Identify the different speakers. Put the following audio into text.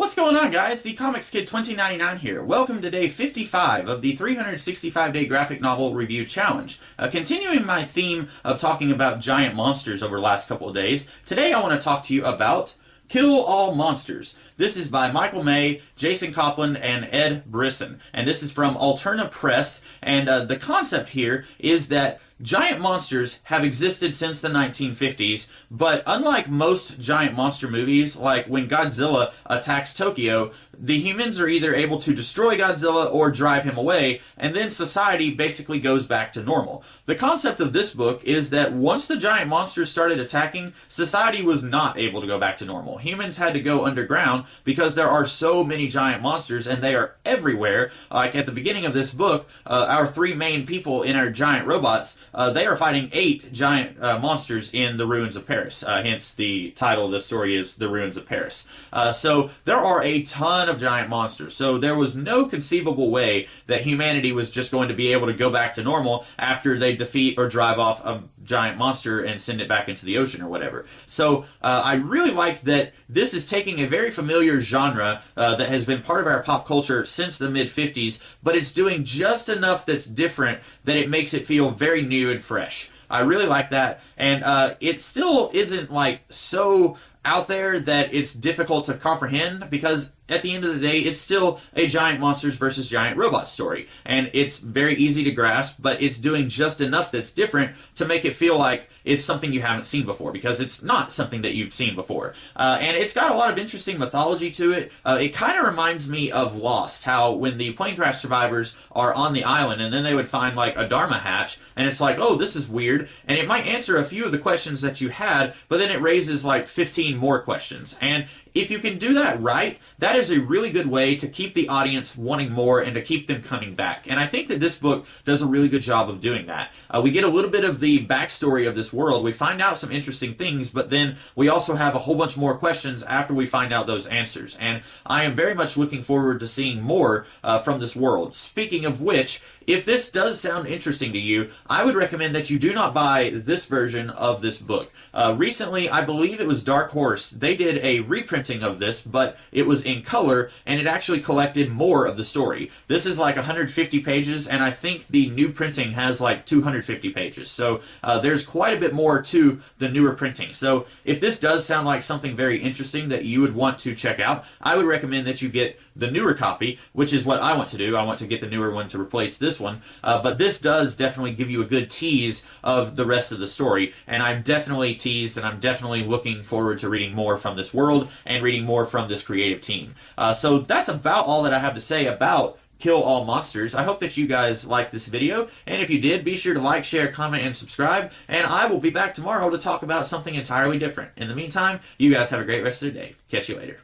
Speaker 1: What's going on, guys? The Comics Kid 2099 here. Welcome to day 55 of the 365-day graphic novel review challenge. Continuing my theme of talking about giant monsters over the last couple of days, today I want to talk to you about Kill All Monsters. This is by Michael May, Jason Copland, and Ed Brisson. And this is from Alterna Press. And the concept here is that giant monsters have existed since the 1950s, but unlike most giant monster movies, like when Godzilla attacks Tokyo, the humans are either able to destroy Godzilla or drive him away, and then society basically goes back to normal. The concept of this book is that once the giant monsters started attacking, society was not able to go back to normal. Humans had to go underground because there are so many giant monsters and they are everywhere. Like at the beginning of this book, our three main people in our giant robots, they are fighting 8 giant monsters in the ruins of Paris. Hence the title of the story is The Ruins of Paris. So there are a ton of giant monsters. So there was no conceivable way that humanity was just going to be able to go back to normal after they defeat or drive off a giant monster and send it back into the ocean or whatever. So I really like that this is taking a very familiar genre that has been part of our pop culture since the mid-50s, but it's doing just enough that's different that it makes it feel very new and fresh. I really like that, and it still isn't like so out there that it's difficult to comprehend, because at the end of the day, it's still a giant monsters versus giant robots story. And it's very easy to grasp, but it's doing just enough that's different to make it feel like it's something you haven't seen before, because it's not something that you've seen before. And it's got a lot of interesting mythology to it. It kind of reminds me of Lost, how when the plane crash survivors are on the island and then they would find like a Dharma hatch, and it's like, oh, this is weird. And it might answer a few of the questions that you had, but then it raises like 15 more questions. And if you can do that right, that is a really good way to keep the audience wanting more and to keep them coming back. And I think that this book does a really good job of doing that. We get a little bit of the backstory of this world. We find out some interesting things, but then we also have a whole bunch more questions after we find out those answers. And I am very much looking forward to seeing more from this world. Speaking of which, if this does sound interesting to you, I would recommend that you do not buy this version of this book. Recently, I believe it was Dark Horse, they did a reprinting of this, but it was in color, and it actually collected more of the story. This is like 150 pages, and I think the new printing has like 250 pages. So there's quite a bit more to the newer printing. So if this does sound like something very interesting that you would want to check out, I would recommend that you get the newer copy, which is what I want to do. I want to get the newer one to replace this one. But this does definitely give you a good tease of the rest of the story, and I'm definitely teased, and I'm definitely looking forward to reading more from this world and reading more from this creative team. So that's about all that I have to say about Kill All Monsters. I hope that you guys liked this video, and if you did, be sure to like, share, comment, and subscribe, and I will be back tomorrow to talk about something entirely different. In the meantime, you guys have a great rest of the day. Catch you later.